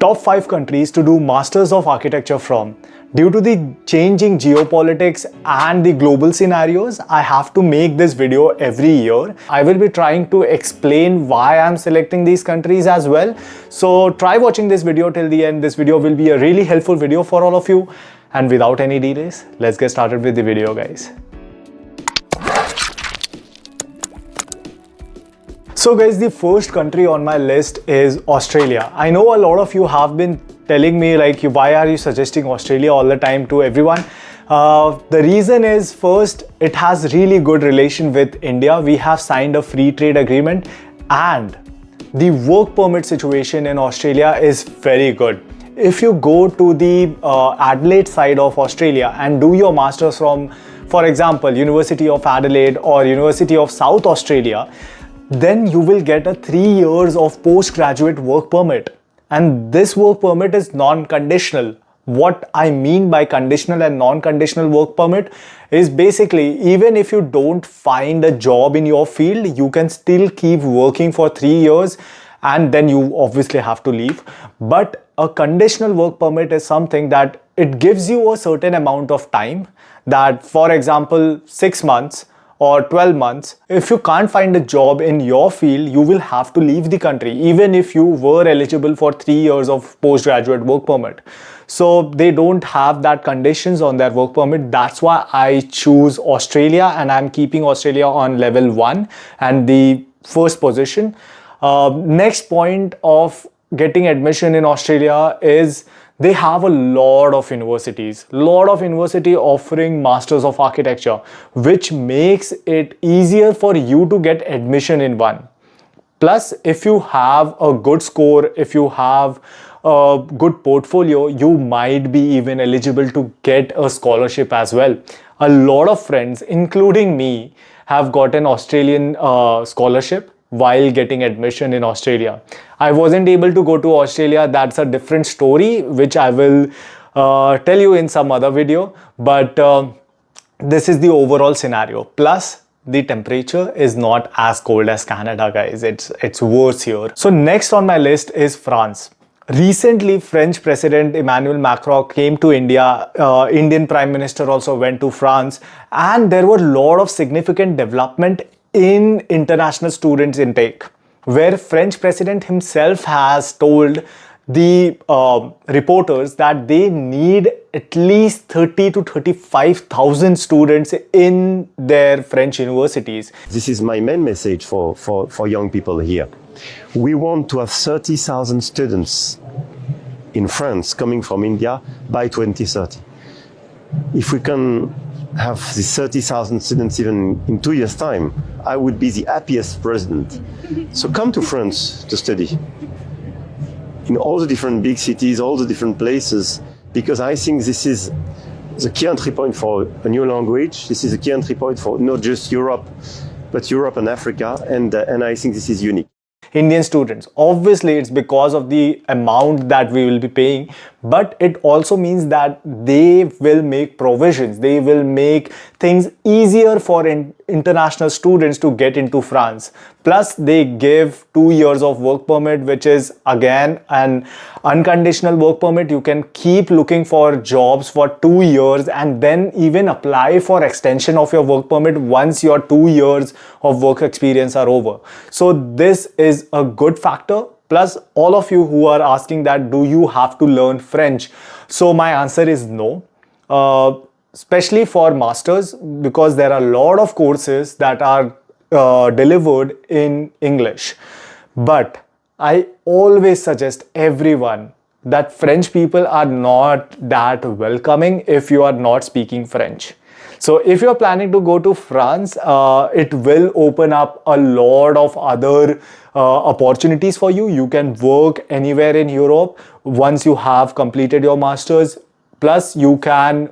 Top 5 countries to do Masters of Architecture from. Due to the changing geopolitics and the global scenarios, I have to make this video every year. I will be trying to explain why I'm selecting these countries as well. So try watching this video till the end. This video will be a really helpful video for all of you. And without any delays, let's get started with the video, guys. So guys, the first country on my list is Australia. I know a lot of you have been telling me like, why are you suggesting Australia all the time to everyone? The reason is, first, it has really good relation with India. We have signed a free trade agreement and the work permit situation in Australia is very good. If you go to the Adelaide side of Australia and do your masters from, for example, University of Adelaide or University of South Australia, then you will get a 3 years of postgraduate work permit. And this work permit is non-conditional. What I mean by conditional and non-conditional work permit is basically, even if you don't find a job in your field, you can still keep working for 3 years and then you obviously have to leave. But a conditional work permit is something that it gives you a certain amount of time, that, for example, 6 months or 12 months, if you can't find a job in your field, you will have to leave the country, even if you were eligible for 3 years of postgraduate work permit. So they don't have that conditions on their work permit. That's why I choose Australia, and I'm keeping Australia on level 1 and the first position. Next point of getting admission in Australia is they have a lot of universities offering Masters of Architecture, which makes it easier for you to get admission in one. Plus, if you have a good score, if you have a good portfolio, you might be even eligible to get a scholarship as well. A lot of friends, including me, have got an Australian scholarship while getting admission in Australia. I wasn't able to go to Australia. That's a different story, which I will tell you in some other video. But this is the overall scenario. Plus, the temperature is not as cold as Canada, guys. It's worse here. So next on my list is France. Recently, French President Emmanuel Macron came to India. Indian Prime Minister also went to France. And there were a lot of significant development in international students intake, where French president himself has told the reporters that they need at least 30 to 35,000 students in their French universities. This is my main message for young people here. We want to have 30,000 students in France coming from India by 2030. If we can have these 30,000 students even in 2 years' time, I would be the happiest president. So come to France to study in all the different big cities, all the different places, because I think this is the key entry point for a new language. This is a key entry point for not just Europe, but Europe and Africa, and I think this is unique. Indian students, obviously it's because of the amount that we will be paying, but it also means that they will make provisions, they will make things easier for international students to get into France. Plus, they give 2 years of work permit, which is again an unconditional work permit. You can keep looking for jobs for 2 years and then even apply for extension of your work permit once your 2 years of work experience are over. So this is a good factor. Plus, all of you who are asking that, do you have to learn French? So my answer is no. Especially for masters, because there are a lot of courses that are delivered in English. But I always suggest everyone that French people are not that welcoming if you are not speaking French. So if you're planning to go to France, it will open up a lot of other opportunities for you. You can work anywhere in Europe once you have completed your masters. Plus, you can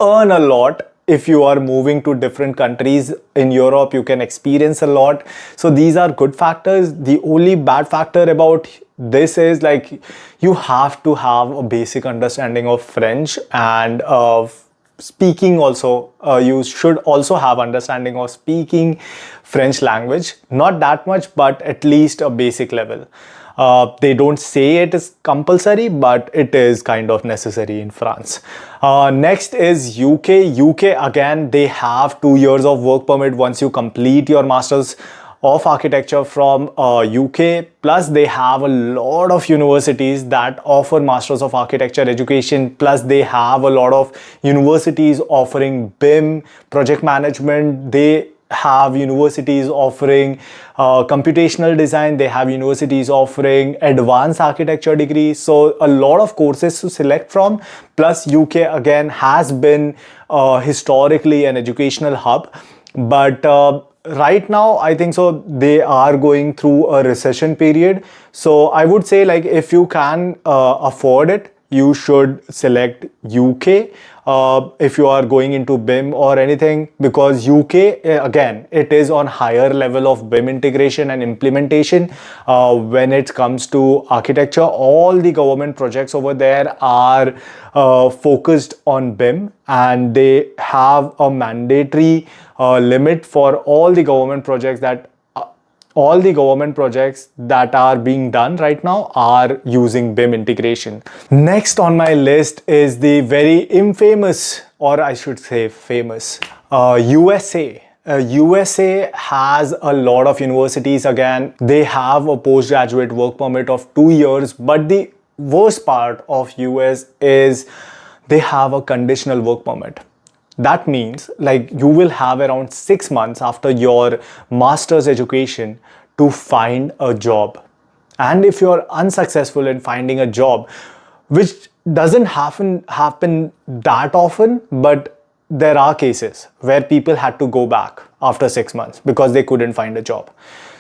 earn a lot. If you are moving to different countries in Europe, you can experience a lot. So these are good factors. The only bad factor about this is like you have to have a basic understanding of French and speaking also. You should also have understanding of speaking French language. Not that much, but at least a basic level. They don't say it is compulsory, but it is kind of necessary in France. Next is UK. UK, again, they have 2 years of work permit once you complete your master's of architecture from UK. Plus they have a lot of universities that offer masters of architecture education. Plus they have a lot of universities offering BIM, project management. They have universities offering computational design. They have universities offering advanced architecture degrees. So a lot of courses to select from. Plus UK again has been historically an educational hub, but right now I think so they are going through a recession period. So I would say, like, if you can afford it, you should select UK if you are going into BIM or anything, because UK again, it is on higher level of BIM integration and implementation. When it comes to architecture, all the government projects over there are focused on BIM, and they have a mandatory limit for all the government projects that are being done right now are using BIM integration. Next on my list is the very infamous, or I should say famous, USA. USA has a lot of universities. Again, they have a postgraduate work permit of 2 years, but the worst part of US is they have a conditional work permit. That means, like, you will have around 6 months after your master's education to find a job. And if you're unsuccessful in finding a job, which doesn't happen that often, but there are cases where people had to go back after 6 months because they couldn't find a job.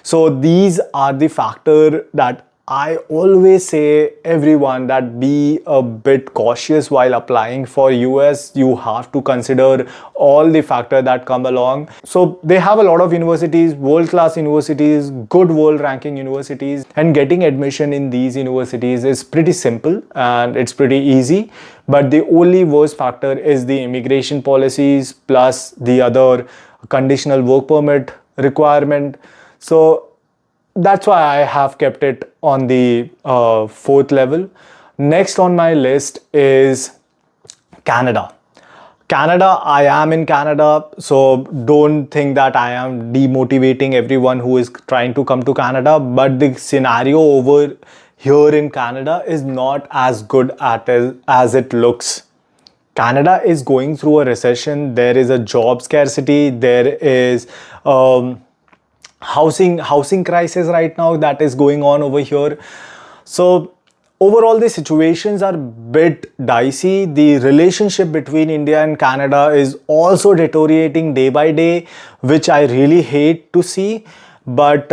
So these are the factors that I always say everyone that be a bit cautious while applying for US. You have to consider all the factors that come along. So they have a lot of universities, world-class universities, good world ranking universities, and getting admission in these universities is pretty simple and it's pretty easy. But the only worst factor is the immigration policies plus the other conditional work permit requirement. So that's why I have kept it on the 4th level. Next on my list is Canada. Canada, I am in Canada, so don't think that I am demotivating everyone who is trying to come to Canada. But the scenario over here in Canada is not as good as it looks. Canada is going through a recession. There is a job scarcity. There is housing crisis right now that is going on over here. So overall the situations are a bit dicey. The relationship between India and Canada is also deteriorating day by day, which I really hate to see. But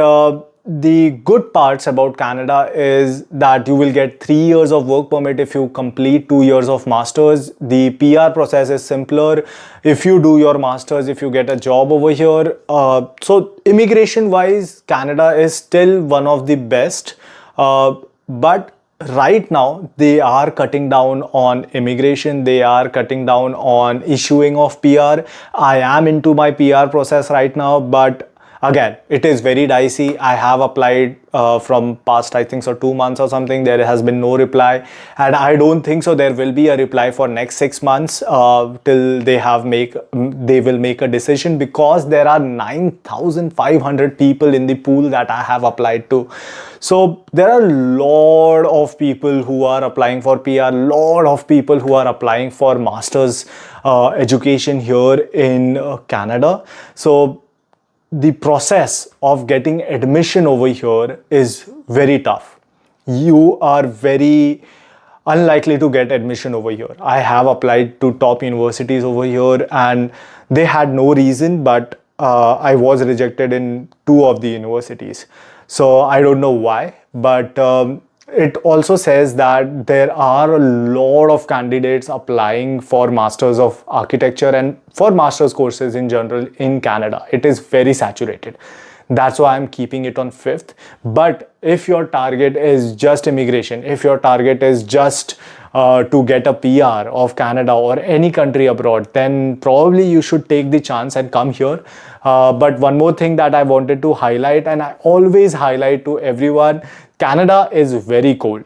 the good parts about Canada is that you will get 3 years of work permit if you complete 2 years of masters. The PR process is simpler if you do your masters, if you get a job over here. So immigration wise, Canada is still one of the best. But right now they are cutting down on immigration. They are cutting down on issuing of PR. I am into my PR process right now, but again, it is very dicey. I have applied from past, I think so, 2 months or something. There has been no reply, and I don't think so there will be a reply for next 6 months till they will make a decision, because there are 9,500 people in the pool that I have applied to. So there are a lot of people who are applying for PR, lot of people who are applying for master's education here in Canada. So the process of getting admission over here is very tough. You are very unlikely to get admission over here. I have applied to top universities over here and they had no reason, but I was rejected in 2 of the universities. So I don't know why, but it also says that there are a lot of candidates applying for Masters of Architecture and for Masters courses in general in Canada. It is very saturated. That's why I'm keeping it on 5th. But if your target is just immigration, if your target is just to get a PR of Canada or any country abroad, then probably you should take the chance and come here. But one more thing that I wanted to highlight, and I always highlight to everyone, Canada is very cold.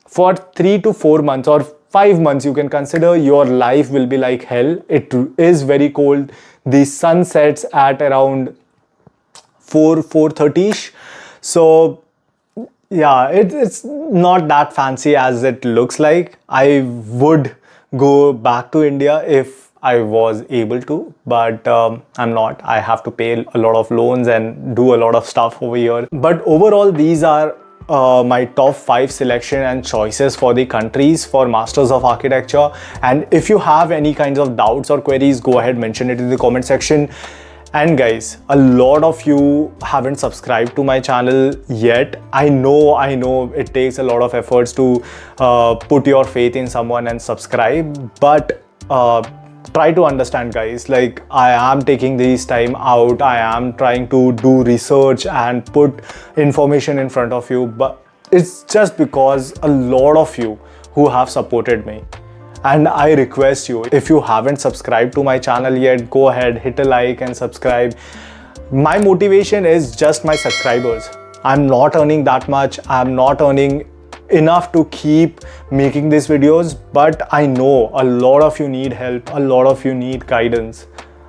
For 3 to 4 months or 5 months, you can consider your life will be like hell. It is very cold. The sun sets at around 4:30ish. So yeah, it's not that fancy as it looks like. I would go back to India if I was able to, but I'm not. I have to pay a lot of loans and do a lot of stuff over here. But overall, these are my top 5 selection and choices for the countries for Masters of Architecture. And if you have any kinds of doubts or queries, go ahead, mention it in the comment section. And guys, a lot of you haven't subscribed to my channel yet. I know it takes a lot of efforts to put your faith in someone and subscribe, but try to understand, guys. Like, I am taking this time out, I am trying to do research and put information in front of you, but it's just because a lot of you who have supported me. And I request you, if you haven't subscribed to my channel yet, go ahead, hit a like and subscribe. My motivation is just my subscribers. I'm not earning that much. I'm not earning enough to keep making these videos, but I know a lot of you need help. A lot of you need guidance.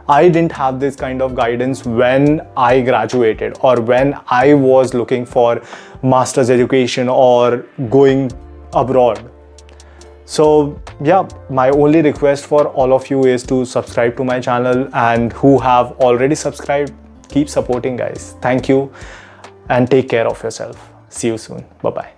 I didn't have this kind of guidance when I graduated or when I was looking for master's education or going abroad. So yeah, my only request for all of you is to subscribe to my channel, and who have already subscribed, keep supporting, guys. Thank you and take care of yourself. See you soon. Bye bye.